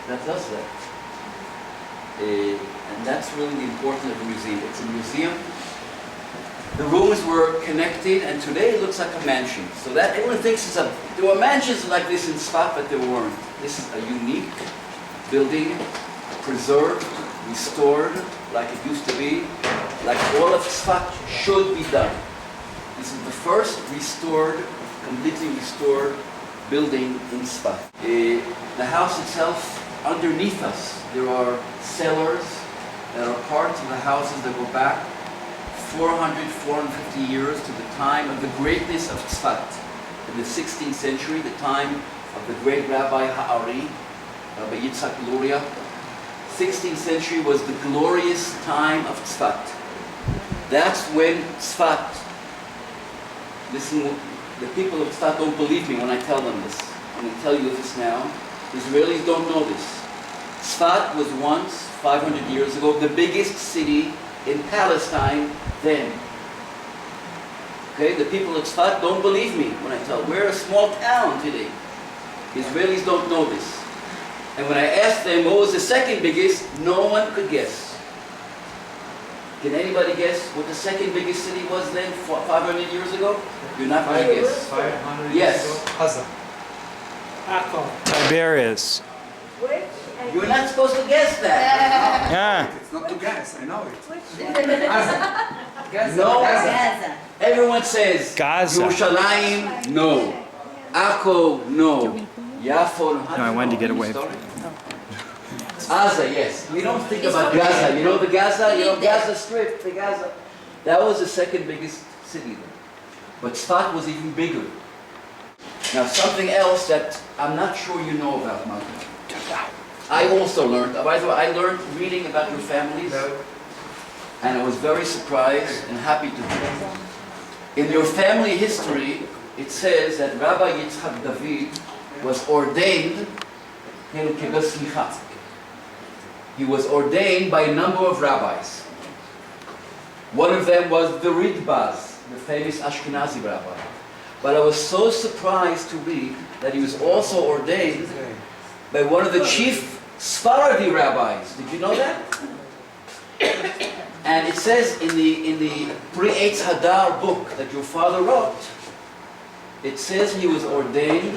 that does that. And that's really the importance of a museum. It's a museum. The rooms were connected, and today it looks like a mansion. So that everyone thinks there were mansions like this in Tzfat, but there weren't. This is a unique building, preserved, restored, like it used to be, like all of Tzfat should be done. This is the first restored, completely restored building in Tzfat. The house itself, underneath us, there are cellars that are parts of the houses that go back 400, 450 years to the time of the greatness of Tzfat. In the 16th century, the time of the great Rabbi Ha'ari, Rabbi Yitzhak Luria. 16th century was the glorious time of Tzfat. That's when Tzfat, listen, the people of Tzfat don't believe me when I tell them this. I'm going to tell you this now. Israelis don't know this. Tzfat was once, 500 years ago, the biggest city in Palestine then. Okay, the people of Tzfat don't believe me when I tell them. We're a small town today. Israelis don't know this. And when I asked them what was the second biggest, no one could guess. Can anybody guess what the second biggest city was then, 500 years ago? You're not going to guess. 500 yes. years ago? Gaza. Tiberias. You're not supposed to guess that. Yeah. It's not to guess, I know it. Gaza. No. Gaza. Everyone says Gaza. Yerushalayim, no. Akko, no. Yafo, no. No, I wanted to get away from it. Gaza, yes. We don't think about Gaza. You know the Gaza? You know Gaza Strip, the Gaza. That was the second biggest city then. But Tzfat was even bigger. Now something else that I'm not sure you know about, Matti. I also learned, by the way, I learned reading about your families, and I was very surprised and happy to do it. In your family history, it says that Rabbi Yitzhak David was ordained He was ordained by a number of rabbis. One of them was the Ridbaz, the famous Ashkenazi rabbi. But I was so surprised to read that he was also ordained by one of the chief Sephardi rabbis. Did you know that? And it says in the Pri-Eitz Hadar book that your father wrote, it says he was ordained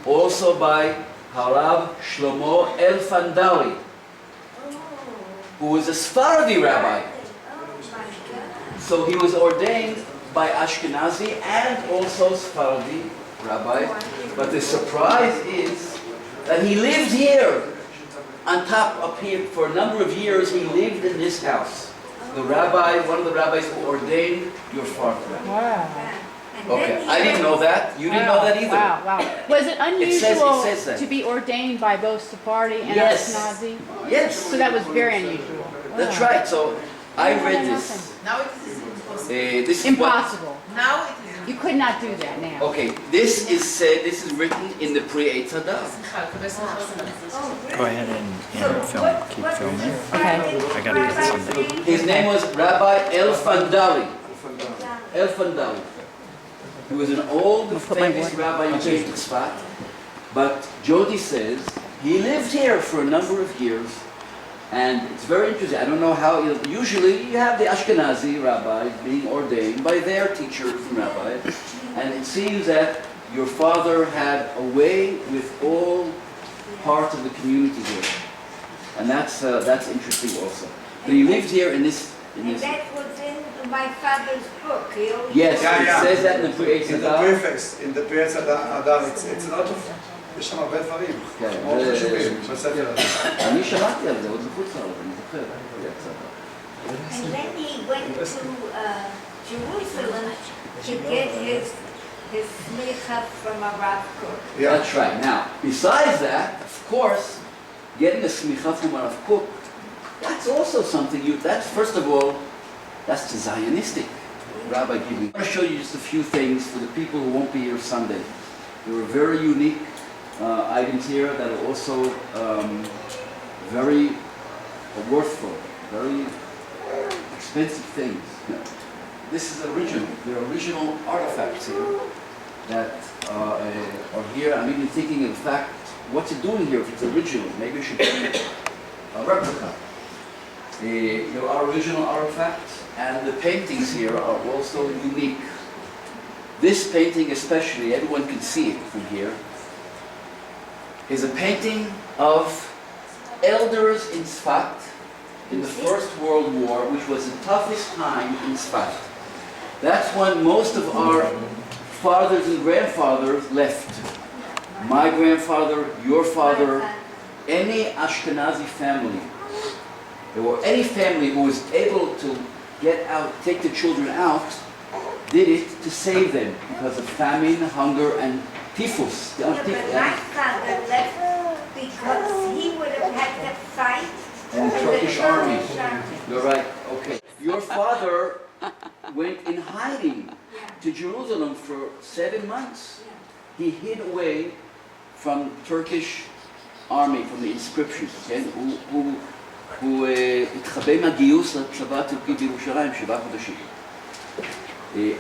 also by Harav Shlomo Elfandari, who was a Sephardi rabbi. So he was ordained by Ashkenazi and also Sephardi rabbi. But the surprise is that he lived here, on top up here, for a number of years. He lived in this house. The rabbi, one of the rabbis who ordained your father. Wow. Okay, I didn't know that. You didn't know that either. Wow, wow. Was it unusual says that. to be ordained by both Sephardi and Yes. Ashkenazi? Yes. So that was very unusual. That's Wow. right. So I read this. Now it is impossible. This is Impossible. Now it is You could not do that now. Okay, this is said. This is written in the Pri-Eitz Hadar. Go ahead and film. Keep filming. Okay. I gotta get something. His name was Rabbi Elfandari. Elfandari. He was an old, famous rabbi who came to Tzfat. But Jody says he lived here for a number of years. And it's very interesting. I don't know how, usually you have the Ashkenazi rabbis being ordained by their teachers and rabbis. And it seems that your father had a way with all parts of the community here. And that's interesting also. But he lived here in this... And that was in my father's book. Yes, Yeah, it yeah. says that in the Pri-Eitz In the Hadar. preface, in the Pri-Eitz Hadar, it's a lot of... יש שם הרבה דברים, מאוד חשובים בספר הזה. אני שמעתי על זה, עוד בחוץ לארץ, אני זוכר. And then he went to Jerusalem to get his smicha from a Rav Kook. Yeah. That's right. Now, besides that, of course, getting a smicha from a Rav Kook, that's also something that's, first of all, that's the Zionistic rabbi giving. I want to show you just a few things for the people who won't be here Sunday. There were very unique items here that are also very worthful, very expensive things. This is original. They're original artifacts here that are here. I'm even thinking of the fact what's it doing here if it's original? Maybe it should be a replica. There are original artifacts, and the paintings here are also unique. This painting especially, everyone can see it from here, is a painting of elders in Tzfat in the First World War, which was the toughest time in Tzfat. That's when most of our fathers and grandfathers left. My grandfather, your father, any Ashkenazi family, or any family who was able to get out, take the children out, did it to save them because of famine, hunger, and typhus. But my father left because he would have had to fight And the with Turkish army. army. You're right, okay. Your father went in hiding to Jerusalem for 7 months. He hid away from Turkish army, from the inscriptions, כן? הוא התחבא מהגיוס לצבא הטורקי בירושלים 7 חודשים.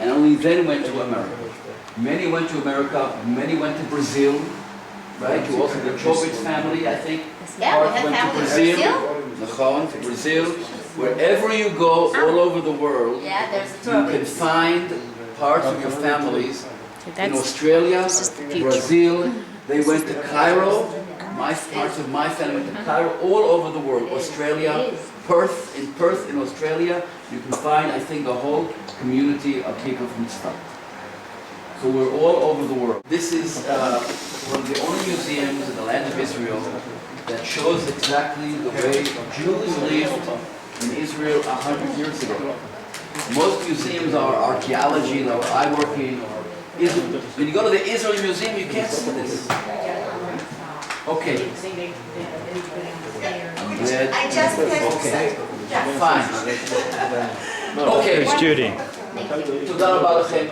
And only then went to America. Many went to America, many went to Brazil, right? You also, the Chobits family, I think, part went to Brazil. Nachon, to Brazil. Wherever you go, all over the world, Yeah, there's a you can find parts of your families in Australia, Brazil. They went to Cairo. Parts of my family went to Cairo, all over the world. Australia, Perth, in Australia, you can find, I think, a whole community of people from Tzfat. So we're all over the world. This is one of the only museums in the land of Israel that shows exactly the way Jews lived in Israel 100 years ago. Most museums are archaeology, or I work in Israel. When you go to the Israel Museum, you can't see this. Okay. I just had to say. Fine. Okay. Here's Judy. תודה רבה לכם.